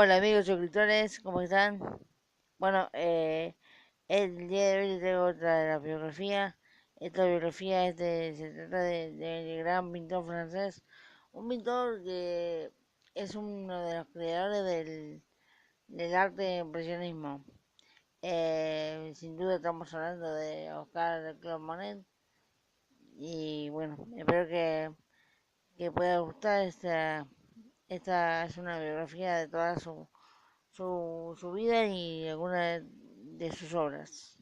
Hola amigos suscriptores, ¿cómo están? Bueno, el día de hoy les traigo otra de la biografía. Esta biografía se trata del gran pintor francés, un pintor que es uno de los creadores del arte impresionismo. Sin duda estamos hablando de Oscar Claude Monet y bueno, espero que pueda gustar esta es una biografía de toda su vida y algunas de sus obras.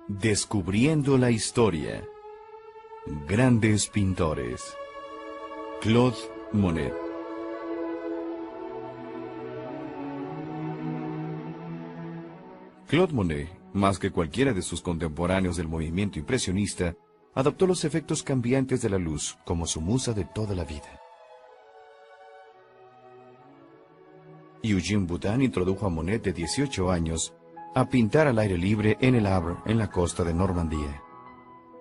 Descubriendo la historia. Grandes pintores. Claude Monet. Claude Monet, más que cualquiera de sus contemporáneos del movimiento impresionista, adoptó los efectos cambiantes de la luz como su musa de toda la vida. Eugène Boudin introdujo a Monet de 18 años a pintar al aire libre en el Havre, en la costa de Normandía.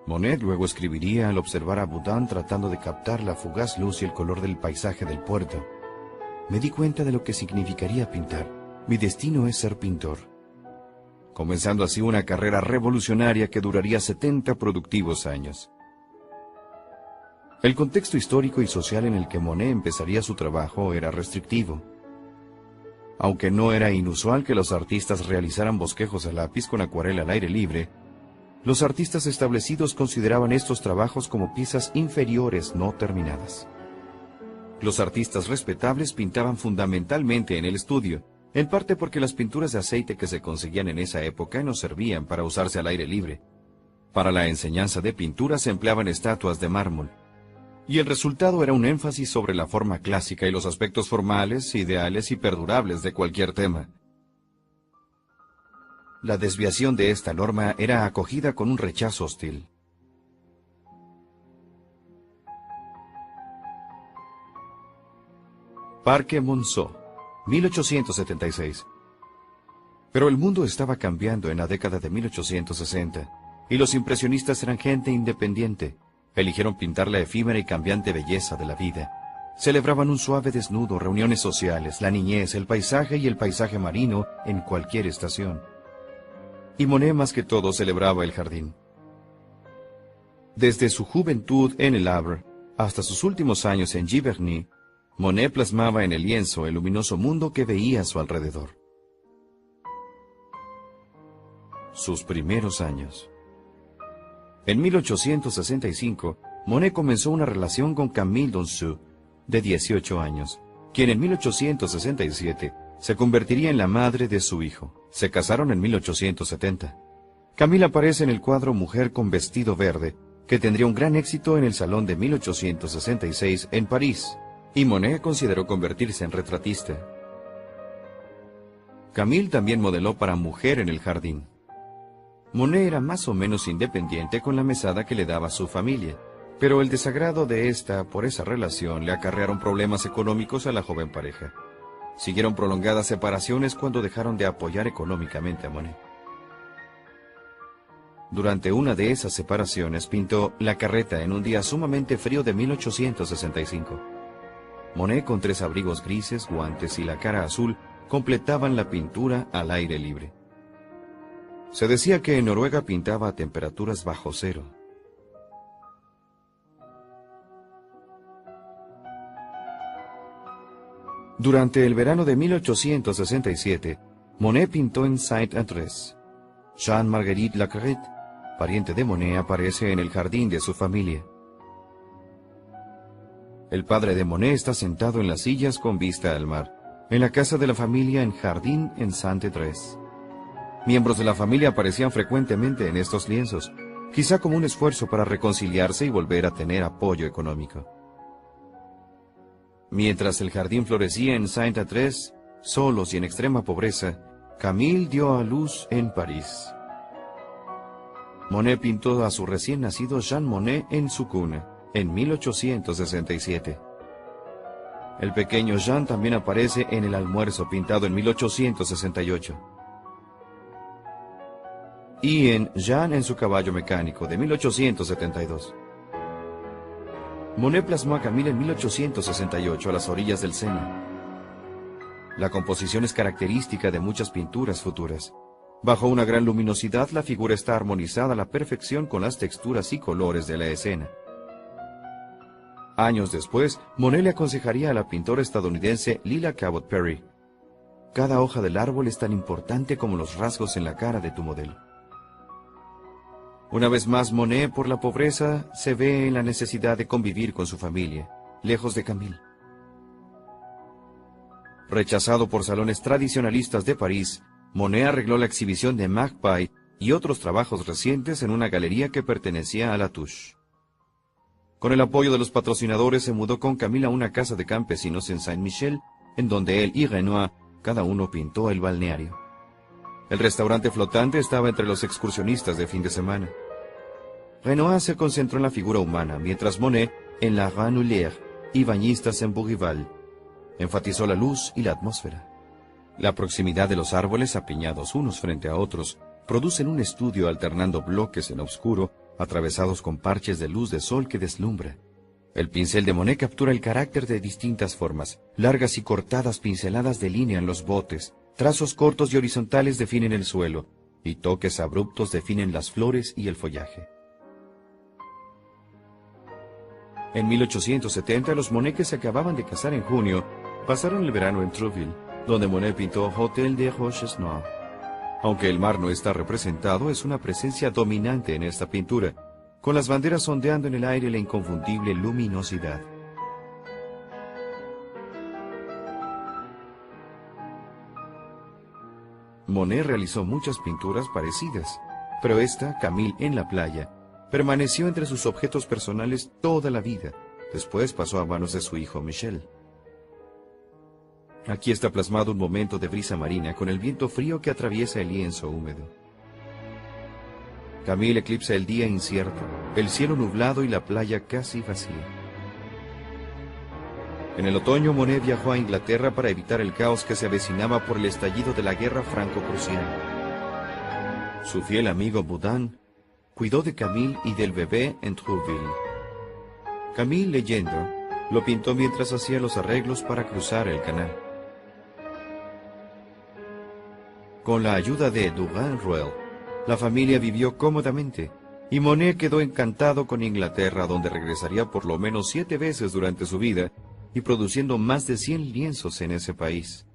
Monet luego escribiría al observar a Boudin tratando de captar la fugaz luz y el color del paisaje del puerto: me di cuenta de lo que significaría pintar. Mi destino es ser pintor. Comenzando así una carrera revolucionaria que duraría 70 productivos años. El contexto histórico y social en el que Monet empezaría su trabajo era restrictivo. Aunque no era inusual que los artistas realizaran bosquejos a lápiz con acuarela al aire libre, los artistas establecidos consideraban estos trabajos como piezas inferiores no terminadas. Los artistas respetables pintaban fundamentalmente en el estudio, en parte porque las pinturas de aceite que se conseguían en esa época no servían para usarse al aire libre. Para la enseñanza de pintura se empleaban estatuas de mármol, y el resultado era un énfasis sobre la forma clásica y los aspectos formales, ideales y perdurables de cualquier tema. La desviación de esta norma era acogida con un rechazo hostil. Parque Monceau, 1876. Pero el mundo estaba cambiando en la década de 1860, y los impresionistas eran gente independiente. Eligieron pintar la efímera y cambiante belleza de la vida. Celebraban un suave desnudo, reuniones sociales, la niñez, el paisaje y el paisaje marino en cualquier estación. Y Monet más que todo celebraba el jardín. Desde su juventud en el Havre hasta sus últimos años en Giverny, Monet plasmaba en el lienzo el luminoso mundo que veía a su alrededor. Sus primeros años. En 1865, Monet comenzó una relación con Camille Donceau, de 18 años, quien en 1867 se convertiría en la madre de su hijo. Se casaron en 1870. Camille aparece en el cuadro Mujer con vestido verde, que tendría un gran éxito en el Salón de 1866 en París, y Monet consideró convertirse en retratista. Camille también modeló para Mujer en el jardín. Monet era más o menos independiente con la mesada que le daba su familia, pero el desagrado de esta por esa relación le acarrearon problemas económicos a la joven pareja. Siguieron prolongadas separaciones cuando dejaron de apoyar económicamente a Monet. Durante una de esas separaciones pintó La carreta en un día sumamente frío de 1865. Monet, con 3 abrigos grises, guantes y la cara azul, completaban la pintura al aire libre. Se decía que en Noruega pintaba a temperaturas bajo cero. Durante el verano de 1867, Monet pintó en Saint-Andrés. Jean-Marguerite Lacarette, pariente de Monet, aparece en el jardín de su familia. El padre de Monet está sentado en las sillas con vista al mar, en la casa de la familia en Jardín en Saint-Andrés. Miembros de la familia aparecían frecuentemente en estos lienzos, quizá como un esfuerzo para reconciliarse y volver a tener apoyo económico. Mientras el jardín florecía en Saint-Andrés, solos y en extrema pobreza, Camille dio a luz en París. Monet pintó a su recién nacido Jean Monet en su cuna, en 1867. El pequeño Jean también aparece en El almuerzo, pintado en 1868. Y en Jean en su caballo mecánico, de 1872. Monet plasmó a Camille en 1868 a las orillas del Sena. La composición es característica de muchas pinturas futuras. Bajo una gran luminosidad, la figura está armonizada a la perfección con las texturas y colores de la escena. Años después, Monet le aconsejaría a la pintora estadounidense Lila Cabot Perry: cada hoja del árbol es tan importante como los rasgos en la cara de tu modelo. Una vez más, Monet, por la pobreza, se ve en la necesidad de convivir con su familia, lejos de Camille. Rechazado por salones tradicionalistas de París, Monet arregló la exhibición de Magpie y otros trabajos recientes en una galería que pertenecía a Latouche. Con el apoyo de los patrocinadores se mudó con Camille a una casa de campesinos en Saint-Michel, en donde él y Renoir cada uno pintó el balneario. El restaurante flotante estaba entre los excursionistas de fin de semana. Renoir se concentró en la figura humana, mientras Monet en la Ranouillère y bañistas en Bougival. Enfatizó la luz y la atmósfera. La proximidad de los árboles apiñados unos frente a otros producen un estudio alternando bloques en oscuro, atravesados con parches de luz de sol que deslumbra. El pincel de Monet captura el carácter de distintas formas. Largas y cortadas pinceladas delinean los botes, trazos cortos y horizontales definen el suelo, y toques abruptos definen las flores y el follaje. En 1870, los Monet, que se acababan de casar en junio, pasaron el verano en Trouville, donde Monet pintó Hôtel des Roches Noires. Aunque el mar no está representado, es una presencia dominante en esta pintura, con las banderas ondeando en el aire la inconfundible luminosidad. Monet realizó muchas pinturas parecidas, pero esta, Camille en la playa, permaneció entre sus objetos personales toda la vida. Después pasó a manos de su hijo Michel. Aquí está plasmado un momento de brisa marina con el viento frío que atraviesa el lienzo húmedo. Camille eclipsa el día incierto, el cielo nublado y la playa casi vacía. En el otoño, Monet viajó a Inglaterra para evitar el caos que se avecinaba por el estallido de la guerra franco-prusiana. Su fiel amigo Boudin cuidó de Camille y del bebé en Trouville. Camille, leyendo, lo pintó mientras hacía los arreglos para cruzar el canal. Con la ayuda de Dugan-Ruel, la familia vivió cómodamente, y Monet quedó encantado con Inglaterra, donde regresaría por lo menos 7 veces durante su vida, y produciendo más de 100 lienzos en ese país.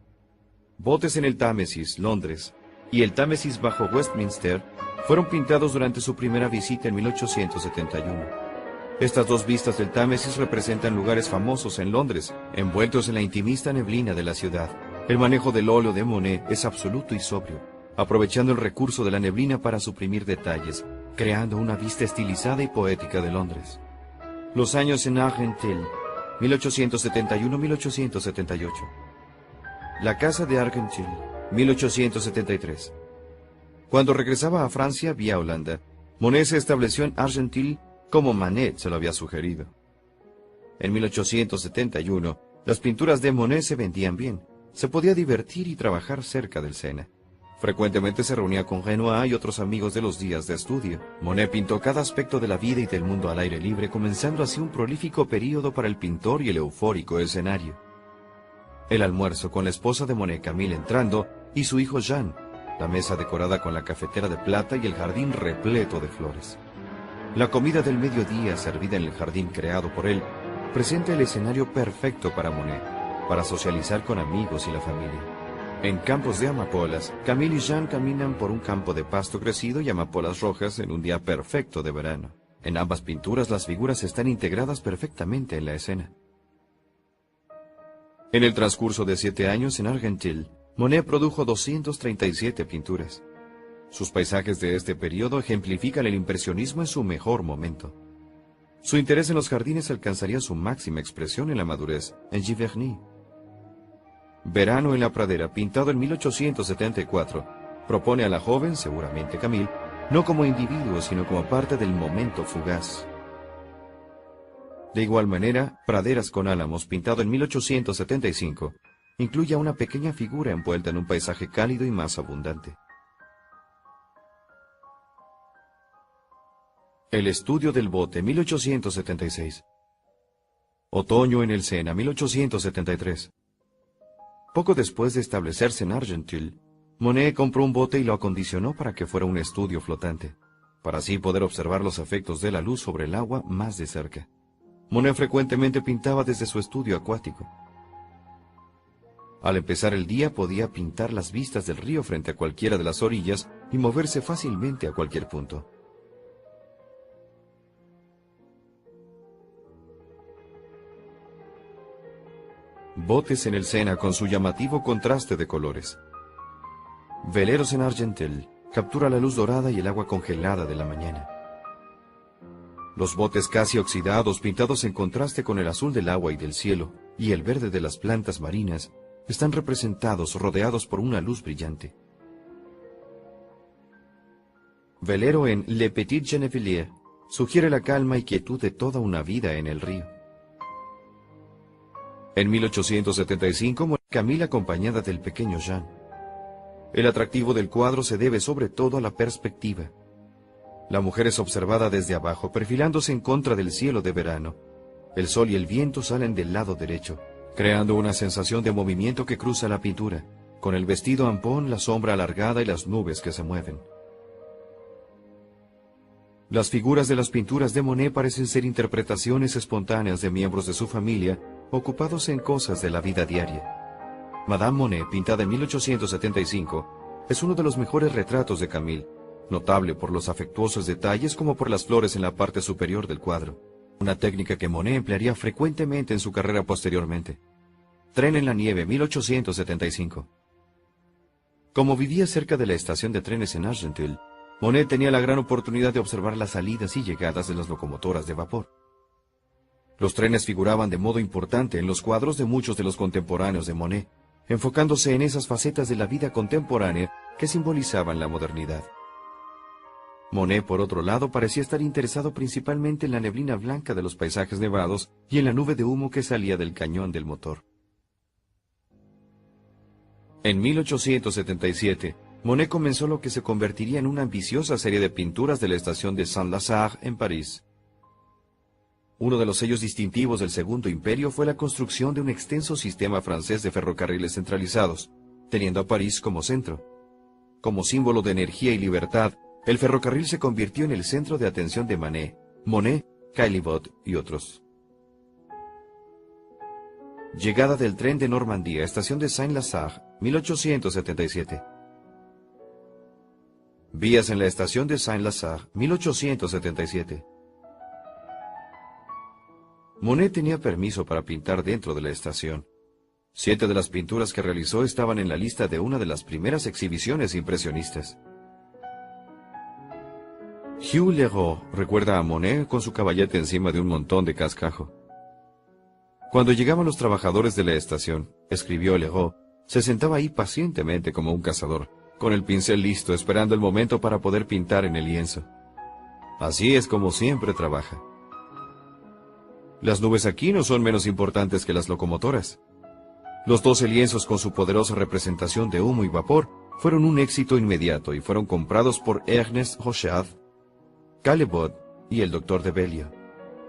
Botes en el Támesis, Londres, y el Támesis bajo Westminster fueron pintados durante su primera visita en 1871. Estas dos vistas del Támesis representan lugares famosos en Londres, envueltos en la intimista neblina de la ciudad. El manejo del óleo de Monet es absoluto y sobrio, aprovechando el recurso de la neblina para suprimir detalles, creando una vista estilizada y poética de Londres. Los años en Argenteuil, 1871-1878. La casa de Argenteuil, 1873. Cuando regresaba a Francia vía Holanda, Monet se estableció en Argenteuil como Manet se lo había sugerido. En 1871, las pinturas de Monet se vendían bien. Se podía divertir y trabajar cerca del Sena. Frecuentemente se reunía con Renoir y otros amigos de los días de estudio. Monet pintó cada aspecto de la vida y del mundo al aire libre, comenzando así un prolífico período para el pintor y el eufórico escenario. El almuerzo con la esposa de Monet, Camille, entrando, y su hijo Jean, la mesa decorada con la cafetera de plata y el jardín repleto de flores. La comida del mediodía, servida en el jardín creado por él, presenta el escenario perfecto para Monet, para socializar con amigos y la familia. En campos de amapolas, Camille y Jean caminan por un campo de pasto crecido y amapolas rojas en un día perfecto de verano. En ambas pinturas las figuras están integradas perfectamente en la escena. En el transcurso de 7 años en Argenteuil, Monet produjo 237 pinturas. Sus paisajes de este periodo ejemplifican el impresionismo en su mejor momento. Su interés en los jardines alcanzaría su máxima expresión en la madurez, en Giverny. Verano en la pradera, pintado en 1874, propone a la joven, seguramente Camille, no como individuo, sino como parte del momento fugaz. De igual manera, Praderas con álamos, pintado en 1875, incluye a una pequeña figura envuelta en un paisaje cálido y más abundante. El estudio del bote, 1876. Otoño en el Sena, 1873. Poco después de establecerse en Argenteuil, Monet compró un bote y lo acondicionó para que fuera un estudio flotante, para así poder observar los efectos de la luz sobre el agua más de cerca. Monet frecuentemente pintaba desde su estudio acuático. Al empezar el día podía pintar las vistas del río frente a cualquiera de las orillas y moverse fácilmente a cualquier punto. Botes en el Sena con su llamativo contraste de colores. Veleros en Argenteuil captura la luz dorada y el agua congelada de la mañana. Los botes casi oxidados, pintados en contraste con el azul del agua y del cielo, y el verde de las plantas marinas, están representados rodeados por una luz brillante. Velero en Le Petit Gennevilliers sugiere la calma y quietud de toda una vida en el río. En 1875 muere Camille acompañada del pequeño Jean. El atractivo del cuadro se debe sobre todo a la perspectiva. La mujer es observada desde abajo, perfilándose en contra del cielo de verano. El sol y el viento salen del lado derecho, creando una sensación de movimiento que cruza la pintura, con el vestido ampón, la sombra alargada y las nubes que se mueven. Las figuras de las pinturas de Monet parecen ser interpretaciones espontáneas de miembros de su familia, ocupados en cosas de la vida diaria. Madame Monet, pintada en 1875, es uno de los mejores retratos de Camille, notable por los afectuosos detalles como por las flores en la parte superior del cuadro, una técnica que Monet emplearía frecuentemente en su carrera posteriormente. Tren en la nieve, 1875. Como vivía cerca de la estación de trenes en Argenteuil, Monet tenía la gran oportunidad de observar las salidas y llegadas de las locomotoras de vapor. Los trenes figuraban de modo importante en los cuadros de muchos de los contemporáneos de Monet, enfocándose en esas facetas de la vida contemporánea que simbolizaban la modernidad. Monet, por otro lado, parecía estar interesado principalmente en la neblina blanca de los paisajes nevados y en la nube de humo que salía del cañón del motor. En 1877, Monet comenzó lo que se convertiría en una ambiciosa serie de pinturas de la estación de Saint-Lazare en París. Uno de los sellos distintivos del Segundo Imperio fue la construcción de un extenso sistema francés de ferrocarriles centralizados, teniendo a París como centro. Como símbolo de energía y libertad, el ferrocarril se convirtió en el centro de atención de Manet, Monet, Caillebotte y otros. Llegada del tren de Normandía, estación de Saint-Lazare, 1877. Vías en la estación de Saint-Lazare, 1877. Monet tenía permiso para pintar dentro de la estación. 7 de las pinturas que realizó estaban en la lista de una de las primeras exhibiciones impresionistas. Hugh Leroux recuerda a Monet con su caballete encima de un montón de cascajo. Cuando llegaban los trabajadores de la estación, escribió Leroux, se sentaba ahí pacientemente como un cazador, con el pincel listo, esperando el momento para poder pintar en el lienzo. Así es como siempre trabaja. Las nubes aquí no son menos importantes que las locomotoras. Los 12 lienzos con su poderosa representación de humo y vapor fueron un éxito inmediato y fueron comprados por Ernest Rochard, Caillebotte y el Dr. de Belliot.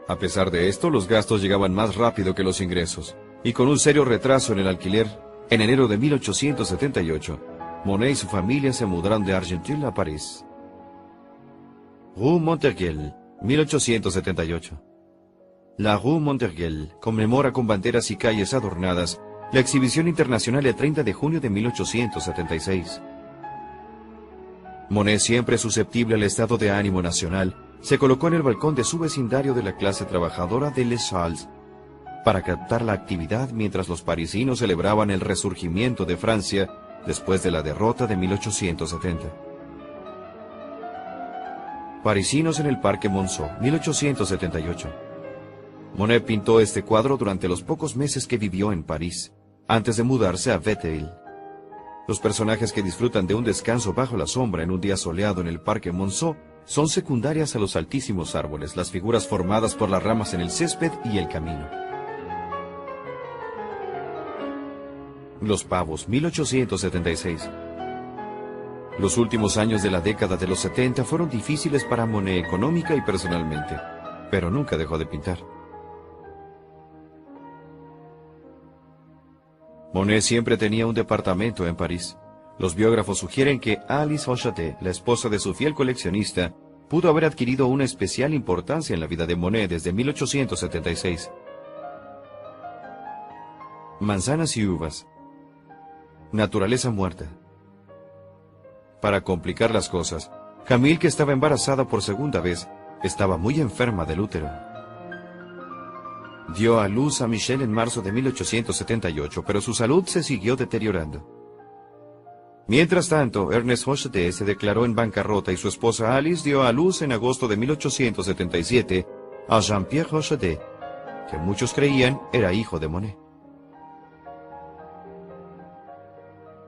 A pesar de esto, los gastos llegaban más rápido que los ingresos, y con un serio retraso en el alquiler, en enero de 1878, Monet y su familia se mudaron de Argenteuil a París. Rue Montorgueil, 1878. La Rue Montorgueil conmemora con banderas y calles adornadas la exhibición internacional el 30 de junio de 1876. Monet, siempre susceptible al estado de ánimo nacional, se colocó en el balcón de su vecindario de la clase trabajadora de Les Halles para captar la actividad mientras los parisinos celebraban el resurgimiento de Francia después de la derrota de 1870. Parisinos en el Parque Monceau, 1878. Monet pintó este cuadro durante los pocos meses que vivió en París, antes de mudarse a Véthel. Los personajes que disfrutan de un descanso bajo la sombra en un día soleado en el Parque Monceau son secundarias a los altísimos árboles, las figuras formadas por las ramas en el césped y el camino. Los pavos, 1876. Los últimos años de la década de los 70 fueron difíciles para Monet económica y personalmente, pero nunca dejó de pintar. Monet siempre tenía un departamento en París. Los biógrafos sugieren que Alice Hochaté, la esposa de su fiel coleccionista, pudo haber adquirido una especial importancia en la vida de Monet desde 1876. Manzanas y uvas. Naturaleza muerta. Para complicar las cosas, Camille, que estaba embarazada por segunda vez, estaba muy enferma del útero. Dio a luz a Michel en marzo de 1878, pero su salud se siguió deteriorando. Mientras tanto, Ernest Hochaté se declaró en bancarrota y su esposa Alice dio a luz en agosto de 1877 a Jean-Pierre Hochaté, que muchos creían era hijo de Monet.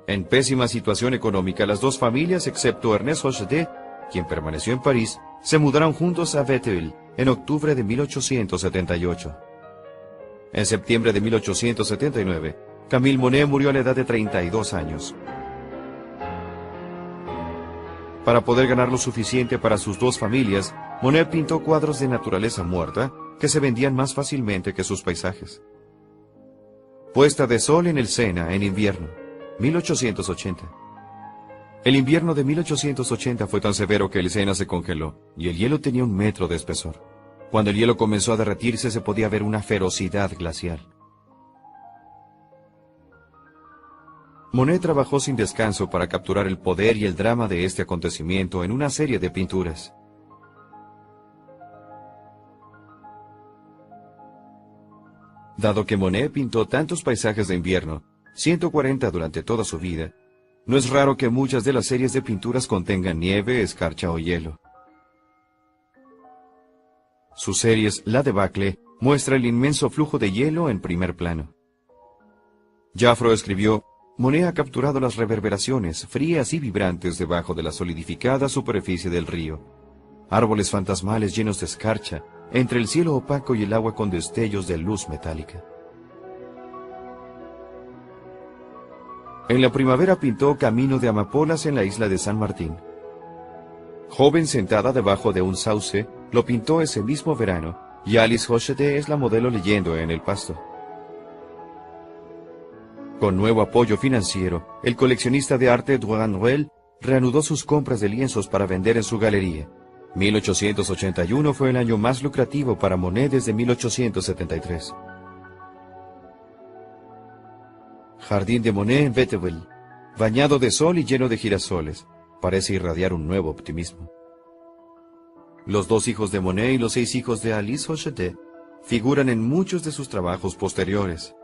En pésima situación económica, las dos familias, excepto Ernest Hochaté, quien permaneció en París, se mudaron juntos a Béthune en octubre de 1878. En septiembre de 1879, Camille Monet murió a la edad de 32 años. Para poder ganar lo suficiente para sus dos familias, Monet pintó cuadros de naturaleza muerta que se vendían más fácilmente que sus paisajes. Puesta de sol en el Sena en invierno, 1880. El invierno de 1880 fue tan severo que el Sena se congeló y el hielo tenía 1 metro de espesor. Cuando el hielo comenzó a derretirse se podía ver una ferocidad glacial. Monet trabajó sin descanso para capturar el poder y el drama de este acontecimiento en una serie de pinturas. Dado que Monet pintó tantos paisajes de invierno, 140 durante toda su vida, no es raro que muchas de las series de pinturas contengan nieve, escarcha o hielo. Sus series La Debacle muestra el inmenso flujo de hielo en primer plano. Jaffro escribió: Monet ha capturado las reverberaciones frías y vibrantes debajo de la solidificada superficie del río. Árboles fantasmales llenos de escarcha, entre el cielo opaco y el agua con destellos de luz metálica. En la primavera pintó Camino de Amapolas en la isla de San Martín. Joven sentada debajo de un sauce, lo pintó ese mismo verano, y Alice Hochaté es la modelo leyendo en el pasto. Con nuevo apoyo financiero, el coleccionista de arte Duranruel reanudó sus compras de lienzos para vender en su galería. 1881 fue el año más lucrativo para Monet desde 1873. Jardín de Monet en Béthune, bañado de sol y lleno de girasoles, parece irradiar un nuevo optimismo. Los 2 hijos de Monet y los 6 hijos de Alice Hochaté figuran en muchos de sus trabajos posteriores.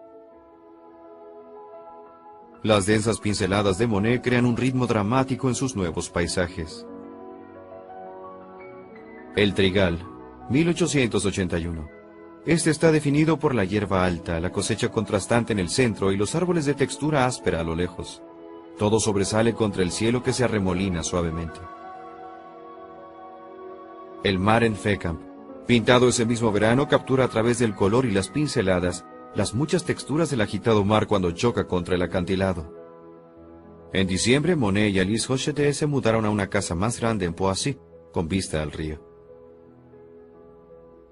Las densas pinceladas de Monet crean un ritmo dramático en sus nuevos paisajes. El Trigal, 1881. Este está definido por la hierba alta, la cosecha contrastante en el centro y los árboles de textura áspera a lo lejos. Todo sobresale contra el cielo que se arremolina suavemente. El mar en Fécamp, pintado ese mismo verano, captura a través del color y las pinceladas las muchas texturas del agitado mar cuando choca contra el acantilado. En diciembre, Monet y Alice Hochaté se mudaron a una casa más grande en Poissy, con vista al río.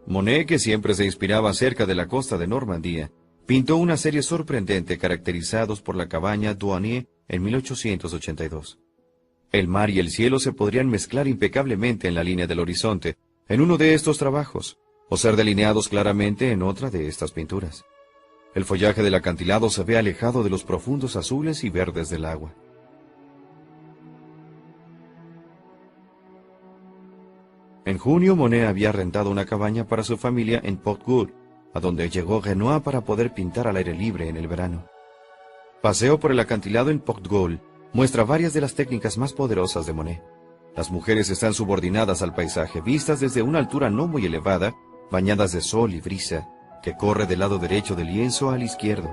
Monet, que siempre se inspiraba cerca de la costa de Normandía, pintó una serie sorprendente caracterizados por la cabaña Douanier en 1882. El mar y el cielo se podrían mezclar impecablemente en la línea del horizonte, en uno de estos trabajos, o ser delineados claramente en otra de estas pinturas. El follaje del acantilado se ve alejado de los profundos azules y verdes del agua. En junio, Monet había rentado una cabaña para su familia en Port-Gaulle, a donde llegó Renoir para poder pintar al aire libre en el verano. Paseo por el acantilado en Port-Gaulle muestra varias de las técnicas más poderosas de Monet. Las mujeres están subordinadas al paisaje, vistas desde una altura no muy elevada, bañadas de sol y brisa, que corre del lado derecho del lienzo al izquierdo.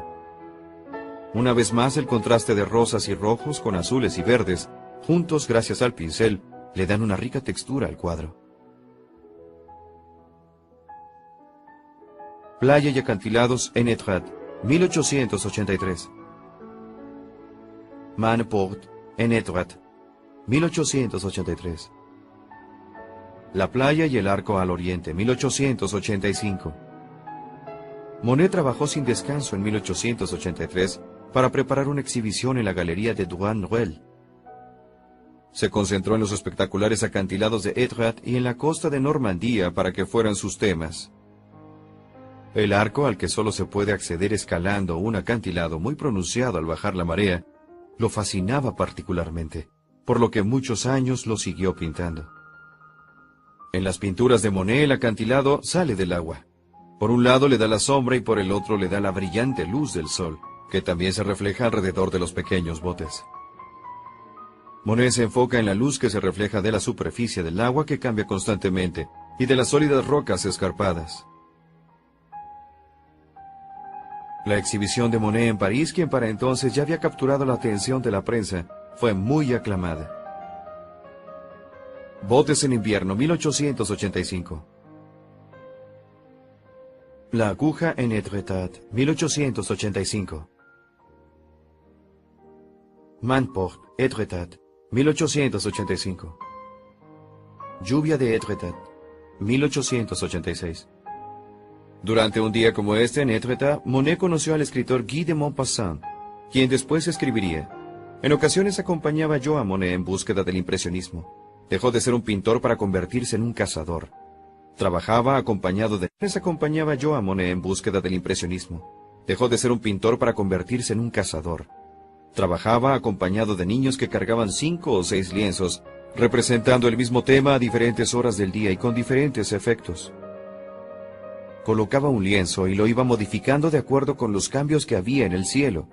Una vez más, el contraste de rosas y rojos con azules y verdes, juntos gracias al pincel, le dan una rica textura al cuadro. Playa y acantilados en Etretat, 1883. Manport, en Etretat, 1883. La playa y el arco al oriente, 1885. Monet trabajó sin descanso en 1883 para preparar una exhibición en la galería de Douane-Ruel. Se concentró en los espectaculares acantilados de Étretat y en la costa de Normandía para que fueran sus temas. El arco, al que solo se puede acceder escalando un acantilado muy pronunciado al bajar la marea, lo fascinaba particularmente, por lo que muchos años lo siguió pintando. En las pinturas de Monet el acantilado sale del agua. Por un lado le da la sombra y por el otro le da la brillante luz del sol, que también se refleja alrededor de los pequeños botes. Monet se enfoca en la luz que se refleja de la superficie del agua que cambia constantemente y de las sólidas rocas escarpadas. La exhibición de Monet en París, quien para entonces ya había capturado la atención de la prensa, fue muy aclamada. Botes en invierno, 1885. La aguja en Étretat, 1885. Manport, Étretat, 1885. Lluvia de Étretat, 1886. Durante un día como este en Étretat, Monet conoció al escritor Guy de Maupassant, quien después escribiría: en ocasiones acompañaba yo a Monet en búsqueda del impresionismo. Dejó de ser un pintor para convertirse en un cazador. Trabajaba acompañado de... acompañaba yo a Monet en búsqueda del impresionismo. Dejó de ser un pintor para convertirse en un cazador. Trabajaba acompañado de niños que cargaban 5 o 6 lienzos, representando el mismo tema a diferentes horas del día y con diferentes efectos. Colocaba un lienzo y lo iba modificando de acuerdo con los cambios que había en el cielo.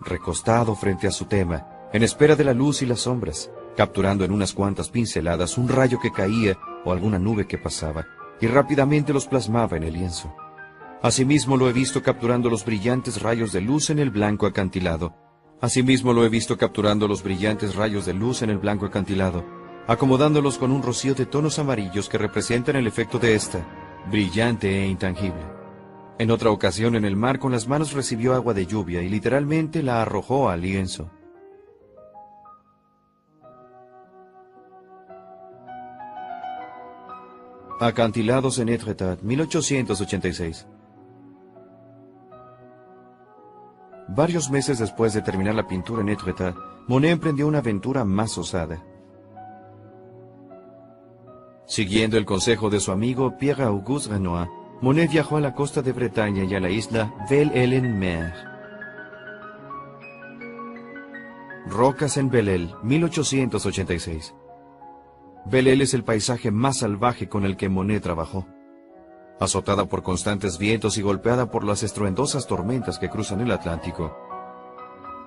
Recostado frente a su tema, en espera de la luz y las sombras, capturando en unas cuantas pinceladas un rayo que caía o alguna nube que pasaba, y rápidamente los plasmaba en el lienzo. Asimismo lo he visto capturando los brillantes rayos de luz en el blanco acantilado. Acomodándolos con un rocío de tonos amarillos que representan el efecto de esta, brillante e intangible. En otra ocasión en el mar con las manos recibió agua de lluvia y literalmente la arrojó al lienzo. Acantilados en Étretat, 1886. Varios meses después de terminar la pintura en Étretat, Monet emprendió una aventura más osada. Siguiendo el consejo de su amigo Pierre-Auguste Renoir, Monet viajó a la costa de Bretaña y a la isla Belle-Hélène-Mer. Rocas en Belle-Île, 1886. Belle-Île es el paisaje más salvaje con el que Monet trabajó. Azotada por constantes vientos y golpeada por las estruendosas tormentas que cruzan el Atlántico.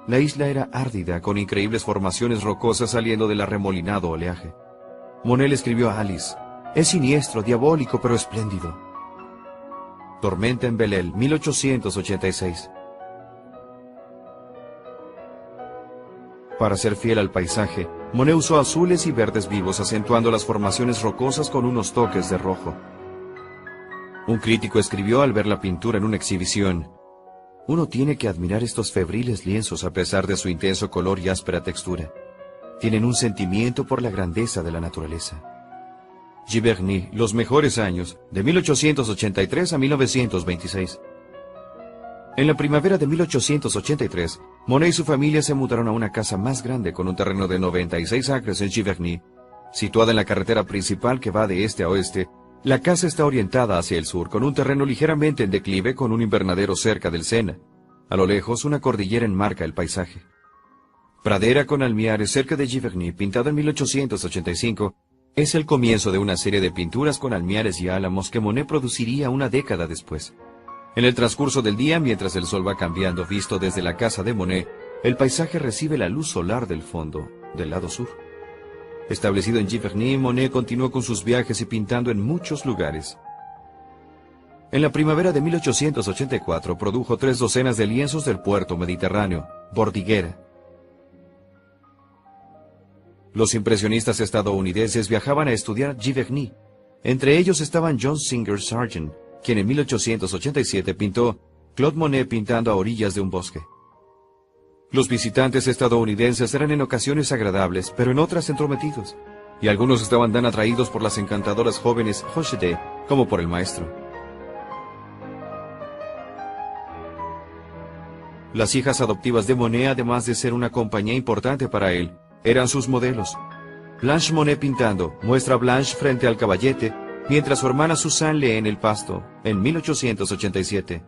La isla era árdida, con increíbles formaciones rocosas saliendo del arremolinado oleaje. Monet le escribió a Alice: es siniestro, diabólico, pero espléndido. Tormenta en Belle-Île, 1886. Para ser fiel al paisaje, Monet usó azules y verdes vivos, acentuando las formaciones rocosas con unos toques de rojo. Un crítico escribió al ver la pintura en una exhibición: uno tiene que admirar estos febriles lienzos a pesar de su intenso color y áspera textura. Tienen un sentimiento por la grandeza de la naturaleza. Giverny, Los mejores años, de 1883 a 1926. En la primavera de 1883, Monet y su familia se mudaron a una casa más grande con un terreno de 96 acres en Giverny. Situada en la carretera principal que va de este a oeste, la casa está orientada hacia el sur, con un terreno ligeramente en declive con un invernadero cerca del Sena. A lo lejos, una cordillera enmarca el paisaje. Pradera con almiares cerca de Giverny, pintado en 1885, es el comienzo de una serie de pinturas con almiares y álamos que Monet produciría una década después. En el transcurso del día, mientras el sol va cambiando visto desde la casa de Monet, el paisaje recibe la luz solar del fondo, del lado sur. Establecido en Giverny, Monet continuó con sus viajes y pintando en muchos lugares. En la primavera de 1884 produjo 3 docenas de lienzos del puerto mediterráneo, Bordiguera. Los impresionistas estadounidenses viajaban a estudiar Giverny. Entre ellos estaban John Singer Sargent, quien en 1887 pintó Claude Monet pintando a orillas de un bosque. Los visitantes estadounidenses eran en ocasiones agradables, pero en otras entrometidos, y algunos estaban tan atraídos por las encantadoras jóvenes Hochet como por el maestro. Las hijas adoptivas de Monet, además de ser una compañía importante para él, eran sus modelos. Blanche Monet pintando muestra a Blanche frente al caballete, mientras su hermana Suzanne lee en el pasto, en 1887.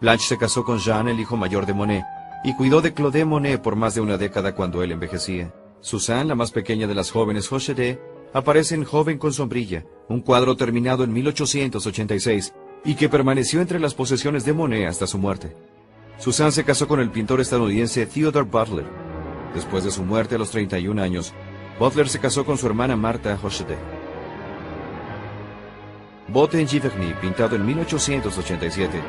Blanche se casó con Jean, el hijo mayor de Monet, y cuidó de Claude Monet por más de una década cuando él envejecía. Suzanne, la más pequeña de las jóvenes Hocheté, aparece en Joven con sombrilla, un cuadro terminado en 1886, y que permaneció entre las posesiones de Monet hasta su muerte. Suzanne se casó con el pintor estadounidense Theodore Butler. Después de su muerte a los 31 años, Butler se casó con su hermana Martha Hocheté. Bote en Giverny, pintado en 1887,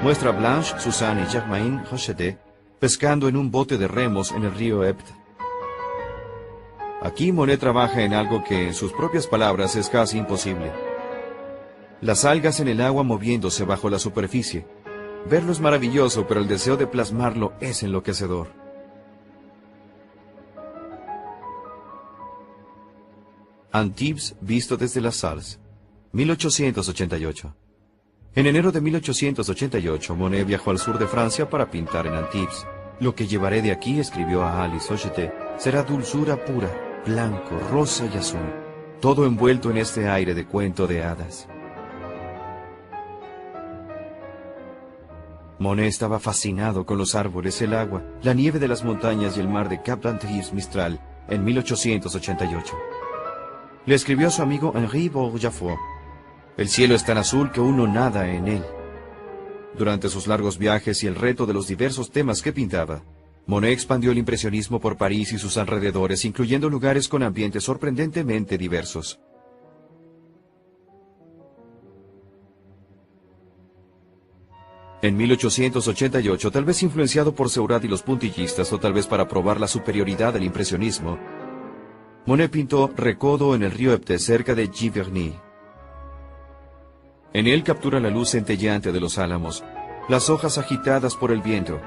muestra a Blanche, Suzanne y Germaine Hocheté pescando en un bote de remos en el río Epte. Aquí Monet trabaja en algo que, en sus propias palabras, es casi imposible. Las algas en el agua moviéndose bajo la superficie. Verlo es maravilloso, pero el deseo de plasmarlo es enloquecedor. Antibes visto desde las Salles, 1888. En enero de 1888, Monet viajó al sur de Francia para pintar en Antibes. Lo que llevaré de aquí, escribió a Alice Hocheté, será dulzura pura, blanco, rosa y azul, todo envuelto en este aire de cuento de hadas. Monet estaba fascinado con los árboles, el agua, la nieve de las montañas y el mar de Cap d'Antibes Mistral en 1888. Le escribió a su amigo Henri Bourgeois: «El cielo es tan azul que uno nada en él». Durante sus largos viajes y el reto de los diversos temas que pintaba, Monet expandió el impresionismo por París y sus alrededores, incluyendo lugares con ambientes sorprendentemente diversos. En 1888, tal vez influenciado por Seurat y los puntillistas, o tal vez para probar la superioridad del impresionismo, Monet pintó Recodo en el río Epte, cerca de Giverny. En él captura la luz centelleante de los álamos, las hojas agitadas por el viento.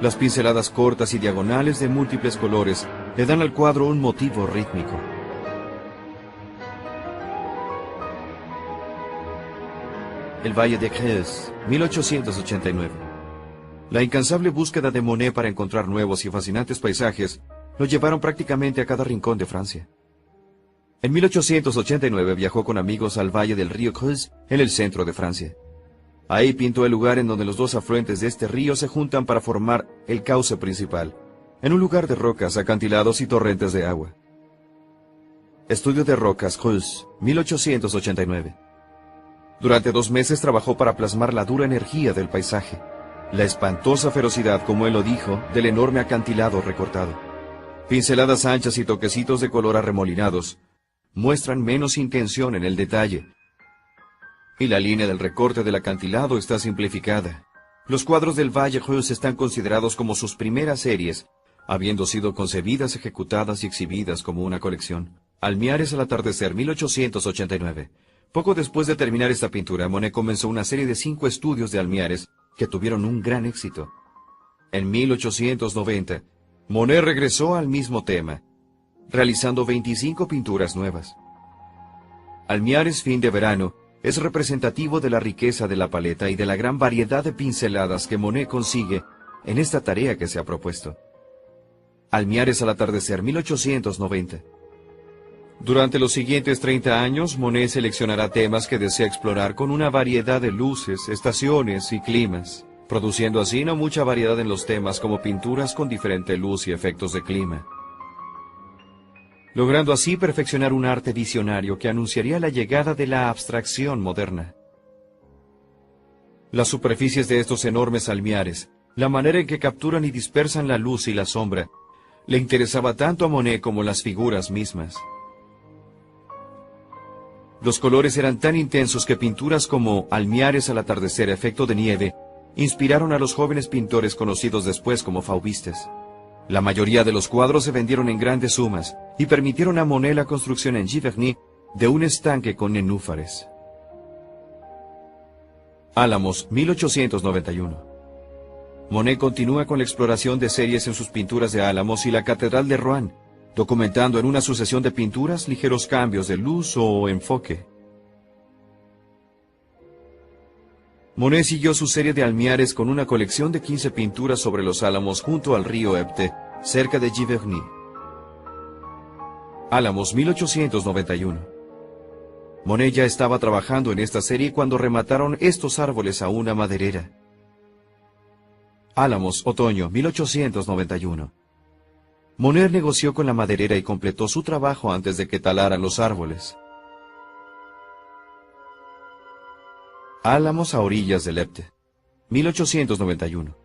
Las pinceladas cortas y diagonales de múltiples colores le dan al cuadro un motivo rítmico. El Valle de Creuse, 1889. La incansable búsqueda de Monet para encontrar nuevos y fascinantes paisajes lo llevaron prácticamente a cada rincón de Francia. En 1889 viajó con amigos al valle del río Creuse, en el centro de Francia. Ahí pintó el lugar en donde los dos afluentes de este río se juntan para formar el cauce principal, en un lugar de rocas, acantilados y torrentes de agua. Estudio de rocas, Creuse, 1889. Durante 2 meses trabajó para plasmar la dura energía del paisaje, la espantosa ferocidad, como él lo dijo, del enorme acantilado recortado. Pinceladas anchas y toquecitos de color arremolinados muestran menos intención en el detalle, y la línea del recorte del acantilado está simplificada. Los cuadros del Valle Creuse están considerados como sus primeras series, habiendo sido concebidas, ejecutadas y exhibidas como una colección. Almiares al atardecer, 1889. Poco después de terminar esta pintura, Monet comenzó una serie de 5 estudios de Almiares que tuvieron un gran éxito. En 1890, Monet regresó al mismo tema, realizando 25 pinturas nuevas. Almiares fin de verano es representativo de la riqueza de la paleta y de la gran variedad de pinceladas que Monet consigue en esta tarea que se ha propuesto. Almiares al atardecer, 1890. Durante los siguientes 30 años, Monet seleccionará temas que desea explorar con una variedad de luces, estaciones y climas, produciendo así no mucha variedad en los temas como pinturas con diferente luz y efectos de clima, logrando así perfeccionar un arte visionario que anunciaría la llegada de la abstracción moderna. Las superficies de estos enormes almiares, la manera en que capturan y dispersan la luz y la sombra, le interesaba tanto a Monet como las figuras mismas. Los colores eran tan intensos que pinturas como Almiares al atardecer, efecto de nieve, inspiraron a los jóvenes pintores conocidos después como faubistas. La mayoría de los cuadros se vendieron en grandes sumas y permitieron a Monet la construcción en Giverny de un estanque con nenúfares. Álamos, 1891. Monet continúa con la exploración de series en sus pinturas de álamos y la Catedral de Rouen, documentando en una sucesión de pinturas ligeros cambios de luz o enfoque. Monet siguió su serie de Almiares con una colección de 15 pinturas sobre los álamos junto al río Epte, cerca de Giverny. Álamos, 1891. Monet ya estaba trabajando en esta serie cuando remataron estos árboles a una maderera. Álamos, otoño, 1891. Monet negoció con la maderera y completó su trabajo antes de que talaran los árboles. Álamos a orillas del Epte, 1891.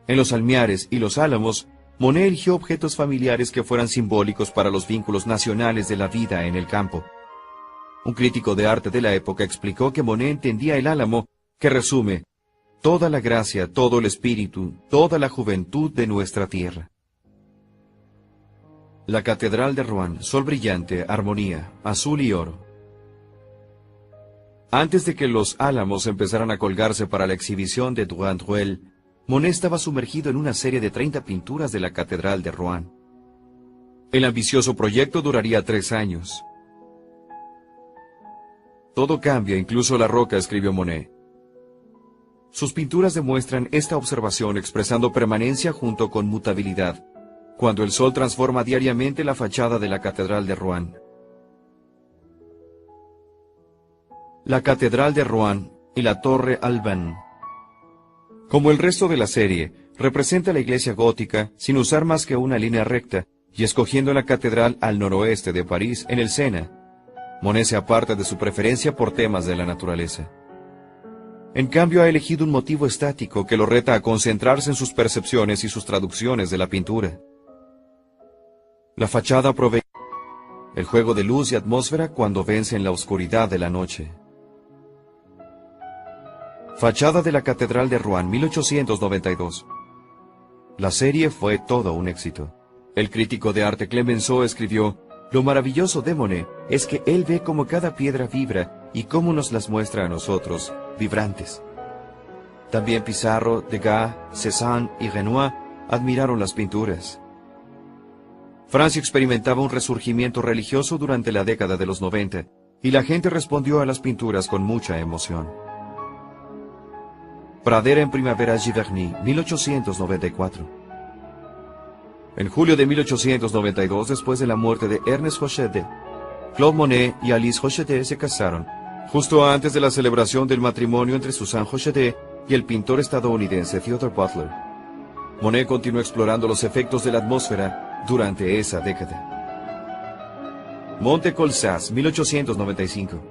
En los almiares y los álamos, Monet eligió objetos familiares que fueran simbólicos para los vínculos nacionales de la vida en el campo. Un crítico de arte de la época explicó que Monet entendía el álamo, que resume toda la gracia, todo el espíritu, toda la juventud de nuestra tierra. La Catedral de Rouen, sol brillante, armonía, azul y oro. Antes de que los álamos empezaran a colgarse para la exhibición de Durand-Ruel, Monet estaba sumergido en una serie de 30 pinturas de la Catedral de Rouen. El ambicioso proyecto duraría 3 años. Todo cambia, incluso la roca, escribió Monet. Sus pinturas demuestran esta observación expresando permanencia junto con mutabilidad, cuando el sol transforma diariamente la fachada de la Catedral de Rouen. La Catedral de Rouen y la Torre Alban. Como el resto de la serie, representa la iglesia gótica sin usar más que una línea recta y escogiendo la catedral al noroeste de París, en el Sena. Monet se aparta de su preferencia por temas de la naturaleza. En cambio, ha elegido un motivo estático que lo reta a concentrarse en sus percepciones y sus traducciones de la pintura. La fachada provee el juego de luz y atmósfera cuando vence en la oscuridad de la noche. Fachada de la Catedral de Rouen, 1892. La serie fue todo un éxito. El crítico de arte Clemenceau escribió: lo maravilloso de Monet es que él ve cómo cada piedra vibra y cómo nos las muestra a nosotros, vibrantes. También Pissarro, Degas, Cézanne y Renoir admiraron las pinturas. Francia experimentaba un resurgimiento religioso durante la década de los 90, y la gente respondió a las pinturas con mucha emoción. Pradera en primavera Giverny, 1894. En julio de 1892, después de la muerte de Ernest Hochedé, Claude Monet y Alice Hochedé se casaron, justo antes de la celebración del matrimonio entre Suzanne Hochedé y el pintor estadounidense Theodore Butler. Monet continuó explorando los efectos de la atmósfera durante esa década. Monte Colsas, 1895.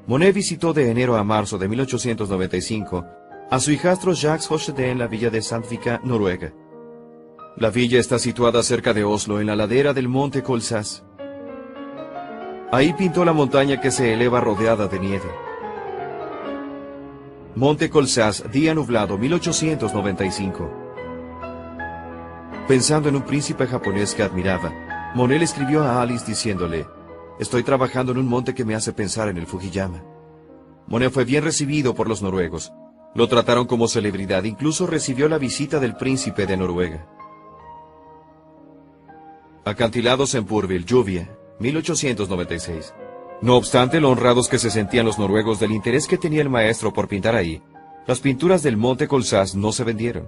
Monet visitó de enero a marzo de 1895 a su hijastro Jacques Hochedé en la villa de Sandvika, Noruega. La villa está situada cerca de Oslo, en la ladera del Monte Colsas. Ahí pintó la montaña que se eleva rodeada de nieve. Monte Colsas, día nublado, 1895. Pensando en un príncipe japonés que admiraba, Monet le escribió a Alice diciéndole: estoy trabajando en un monte que me hace pensar en el Fujiyama. Monet fue bien recibido por los noruegos. Lo trataron como celebridad, incluso recibió la visita del príncipe de Noruega. Acantilados en Pourville, lluvia, 1896. No obstante lo honrados que se sentían los noruegos del interés que tenía el maestro por pintar ahí, las pinturas del Monte Colsas no se vendieron.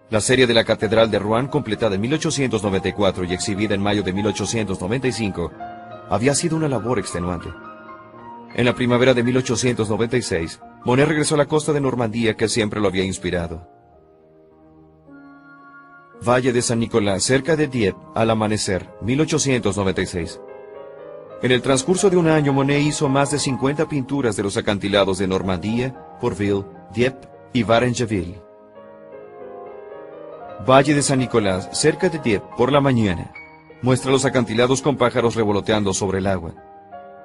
La serie de la Catedral de Rouen, completada en 1894 y exhibida en mayo de 1895, había sido una labor extenuante. En la primavera de 1896, Monet regresó a la costa de Normandía que siempre lo había inspirado. Valle de San Nicolás, cerca de Dieppe, al amanecer, 1896. En el transcurso de un año, Monet hizo más de 50 pinturas de los acantilados de Normandía, Pourville, Dieppe y Varengeville. Valle de San Nicolás, cerca de Dieppe, por la mañana. Muestra los acantilados con pájaros revoloteando sobre el agua.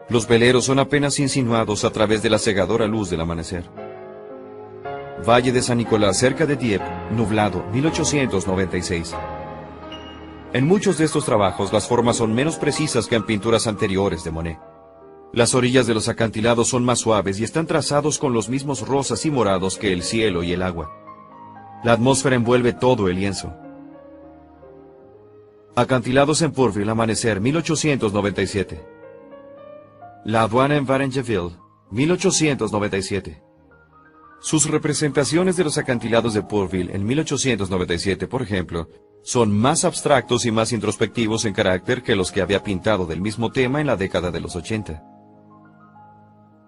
Los veleros son apenas insinuados a través de la cegadora luz del amanecer. Valle de San Nicolás, cerca de Dieppe, nublado, 1896. En muchos de estos trabajos las formas son menos precisas que en pinturas anteriores de Monet. Las orillas de los acantilados son más suaves y están trazados con los mismos rosas y morados que el cielo y el agua. La atmósfera envuelve todo el lienzo. Acantilados en Pourville, amanecer, 1897. La aduana en Varengeville, 1897. Sus representaciones de los acantilados de Pourville en 1897, por ejemplo, son más abstractos y más introspectivos en carácter que los que había pintado del mismo tema en la década de los 80.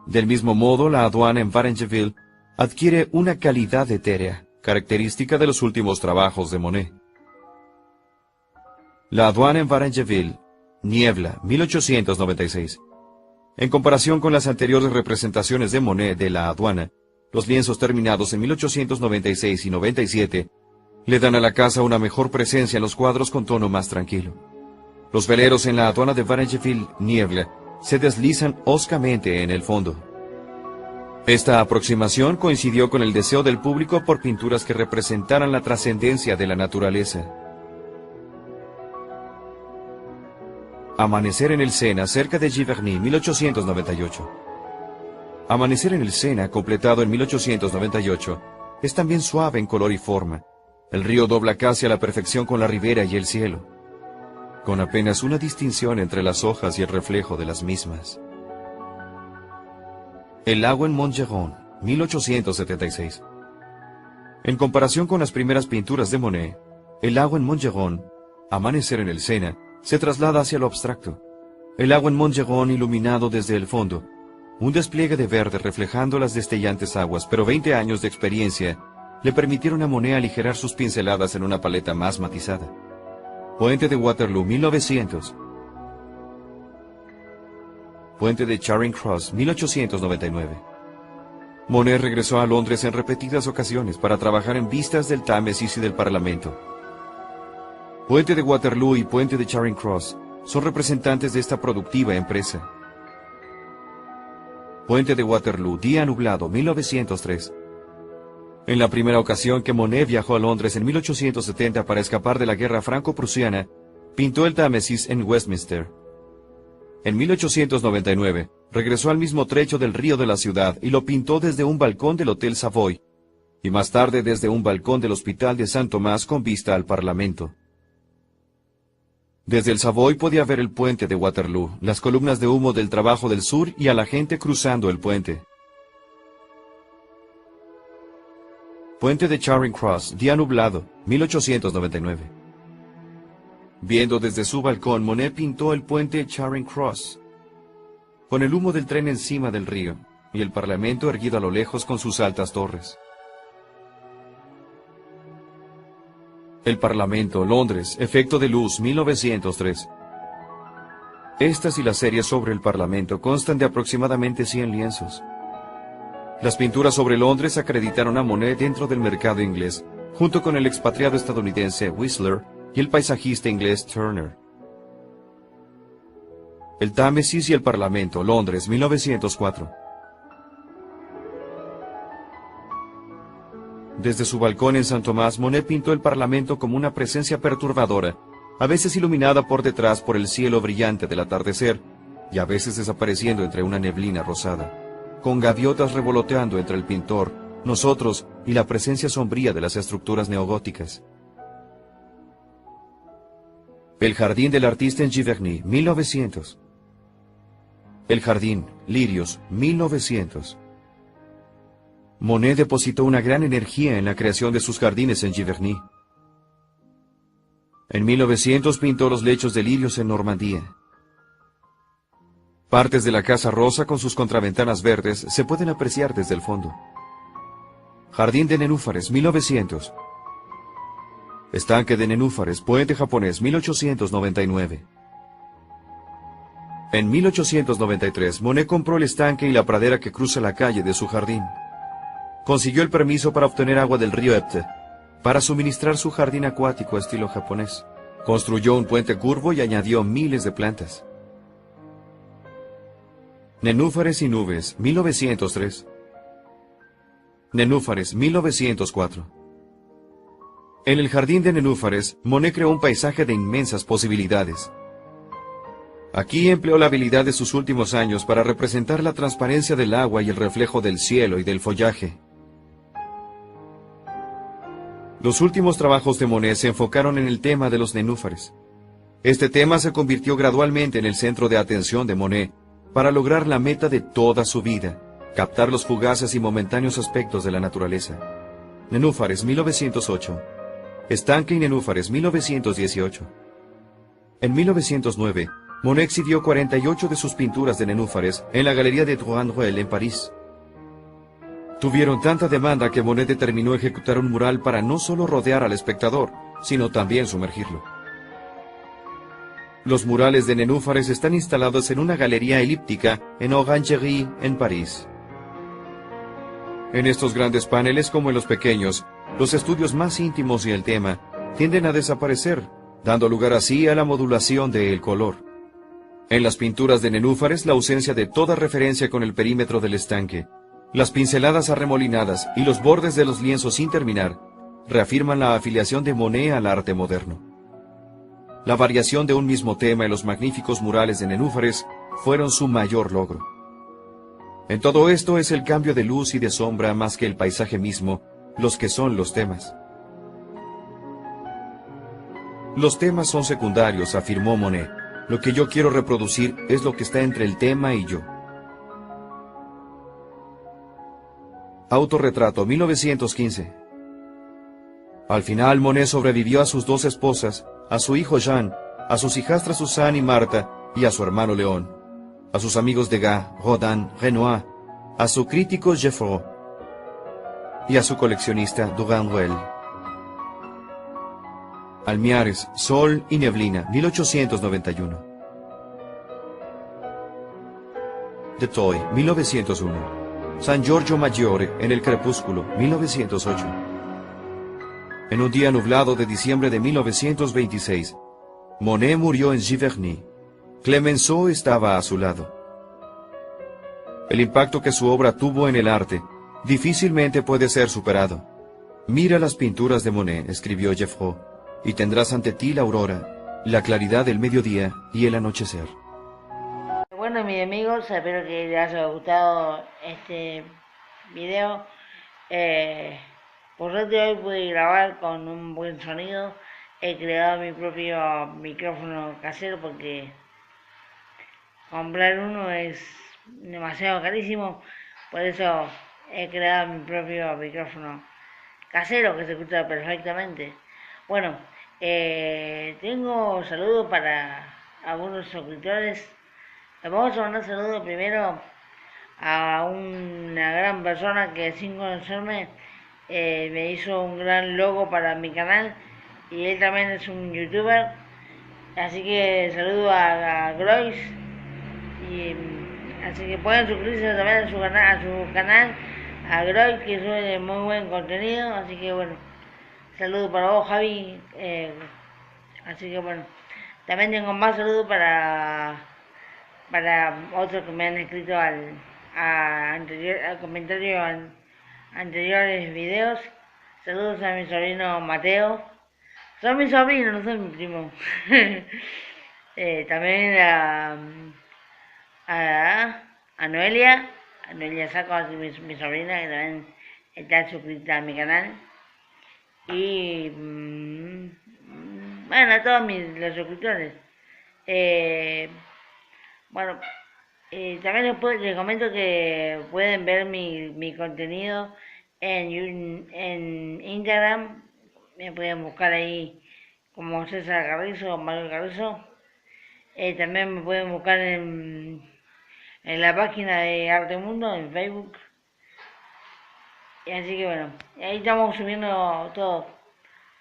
Del mismo modo, la aduana en Varengeville adquiere una calidad etérea, característica de los últimos trabajos de Monet. La aduana en Varengeville, Niebla, 1896. En comparación con las anteriores representaciones de Monet de la aduana, los lienzos terminados en 1896 y 97 le dan a la casa una mejor presencia en los cuadros con tono más tranquilo. Los veleros en la aduana de Varengeville, Niebla, se deslizan hoscamente en el fondo. Esta aproximación coincidió con el deseo del público por pinturas que representaran la trascendencia de la naturaleza. Amanecer en el Sena, cerca de Giverny, 1898. Amanecer en el Sena, completado en 1898, es también suave en color y forma. El río dobla casi a la perfección con la ribera y el cielo, con apenas una distinción entre las hojas y el reflejo de las mismas. El lago en Montgeron, 1876. En comparación con las primeras pinturas de Monet, el lago en Montgeron, Amanecer en el Sena, se traslada hacia lo abstracto. El lago en Montgeron iluminado desde el fondo, un despliegue de verde reflejando las destellantes aguas, pero 20 años de experiencia le permitieron a Monet aligerar sus pinceladas en una paleta más matizada. Puente de Waterloo, 1900. Puente de Charing Cross, 1899. Monet regresó a Londres en repetidas ocasiones para trabajar en vistas del Támesis y del Parlamento. Puente de Waterloo y Puente de Charing Cross son representantes de esta productiva empresa. Puente de Waterloo, día nublado, 1903. En la primera ocasión que Monet viajó a Londres en 1870 para escapar de la guerra franco-prusiana, pintó el Támesis en Westminster. En 1899, regresó al mismo trecho del río de la ciudad y lo pintó desde un balcón del Hotel Savoy, y más tarde desde un balcón del Hospital de Saint Thomas con vista al Parlamento. Desde el Savoy podía ver el puente de Waterloo, las columnas de humo del trabajo del sur y a la gente cruzando el puente. Puente de Charing Cross, día nublado, 1899. Viendo desde su balcón, Monet pintó el puente Charing Cross, con el humo del tren encima del río, y el Parlamento erguido a lo lejos con sus altas torres. El Parlamento, Londres, efecto de luz, 1903. Estas y las series sobre el Parlamento constan de aproximadamente 100 lienzos. Las pinturas sobre Londres acreditaron a Monet dentro del mercado inglés, junto con el expatriado estadounidense Whistler y el paisajista inglés Turner. El Támesis y el Parlamento, Londres, 1904. Desde su balcón en Saint Thomas, Monet pintó el Parlamento como una presencia perturbadora, a veces iluminada por detrás por el cielo brillante del atardecer, y a veces desapareciendo entre una neblina rosada, con gaviotas revoloteando entre el pintor, nosotros y la presencia sombría de las estructuras neogóticas. El jardín del artista en Giverny, 1900. El jardín, Lirios, 1900. Monet depositó una gran energía en la creación de sus jardines en Giverny. En 1900 pintó los lechos de lirios en Normandía. Partes de la Casa Rosa con sus contraventanas verdes se pueden apreciar desde el fondo. Jardín de nenúfares, 1900. Estanque de nenúfares, puente japonés, 1899. En 1893, Monet compró el estanque y la pradera que cruza la calle de su jardín. Consiguió el permiso para obtener agua del río Epte, para suministrar su jardín acuático estilo japonés. Construyó un puente curvo y añadió miles de plantas. Nenúfares y nubes, 1903. Nenúfares, 1904. En el jardín de nenúfares, Monet creó un paisaje de inmensas posibilidades. Aquí empleó la habilidad de sus últimos años para representar la transparencia del agua y el reflejo del cielo y del follaje. Los últimos trabajos de Monet se enfocaron en el tema de los nenúfares. Este tema se convirtió gradualmente en el centro de atención de Monet para lograr la meta de toda su vida, captar los fugaces y momentáneos aspectos de la naturaleza. Nenúfares, 1908. Estanque y Nenúfares, 1918. En 1909, Monet exhibió 48 de sus pinturas de nenúfares en la Galería de Droit-Ruel en París. Tuvieron tanta demanda que Monet determinó ejecutar un mural para no solo rodear al espectador, sino también sumergirlo. Los murales de nenúfares están instalados en una galería elíptica en Orangerie, en París. En estos grandes paneles, como en los pequeños, los estudios más íntimos y el tema tienden a desaparecer, dando lugar así a la modulación del color. En las pinturas de nenúfares, la ausencia de toda referencia con el perímetro del estanque, las pinceladas arremolinadas y los bordes de los lienzos sin terminar, reafirman la afiliación de Monet al arte moderno. La variación de un mismo tema en los magníficos murales de nenúfares fueron su mayor logro. En todo esto es el cambio de luz y de sombra más que el paisaje mismo, los que son los temas. Los temas son secundarios, afirmó Monet. Lo que yo quiero reproducir es lo que está entre el tema y yo. Autorretrato, 1915. Al final, Monet sobrevivió a sus dos esposas, a su hijo Jean, a sus hijastras Suzanne y Martha, y a su hermano León, a sus amigos Degas, Rodin, Renoir, a su crítico Geffroy, y a su coleccionista Duranduel. Almiares, Sol y Neblina, 1891. The Toy, 1901. San Giorgio Maggiore, en el crepúsculo, 1908. En un día nublado de diciembre de 1926, Monet murió en Giverny. Clemenceau estaba a su lado. El impacto que su obra tuvo en el arte difícilmente puede ser superado. Mira las pinturas de Monet, escribió Geffroy, y tendrás ante ti la aurora, la claridad del mediodía y el anochecer. Bueno, mis amigos, espero que les haya gustado este video. Por suerte hoy pude grabar con un buen sonido. He creado mi propio micrófono casero porque comprar uno es demasiado carísimo. Por eso he creado mi propio micrófono casero que se escucha perfectamente. Bueno, tengo saludos para algunos suscriptores. Vamos a mandar saludos primero a una gran persona que sin conocerme me hizo un gran logo para mi canal y él también es un youtuber, así que saludo a Grois y así que pueden suscribirse también a su canal a Grois, que sube muy buen contenido, así que bueno, saludo para vos, Javi, así que bueno, también tengo más saludos para otros que me han escrito al comentario anteriores videos. Saludos a mi sobrino Mateo. Son mi sobrino, no son mi primo. También a Noelia. A Noelia Saco, mi sobrina, que también está suscrita a mi canal. Y bueno, a todos los suscriptores. Bueno, también les comento que pueden ver mi contenido en Instagram. Me pueden buscar ahí como César Carrizo o Mario Carrizo. También me pueden buscar en la página de Arte Mundo, en Facebook. Y así que bueno, ahí estamos subiendo todo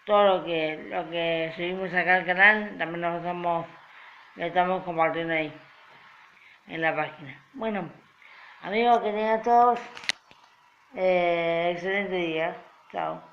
lo que subimos acá al canal. También lo estamos compartiendo ahí en la página. Bueno, amigos, que tengan todos excelente día. Chao.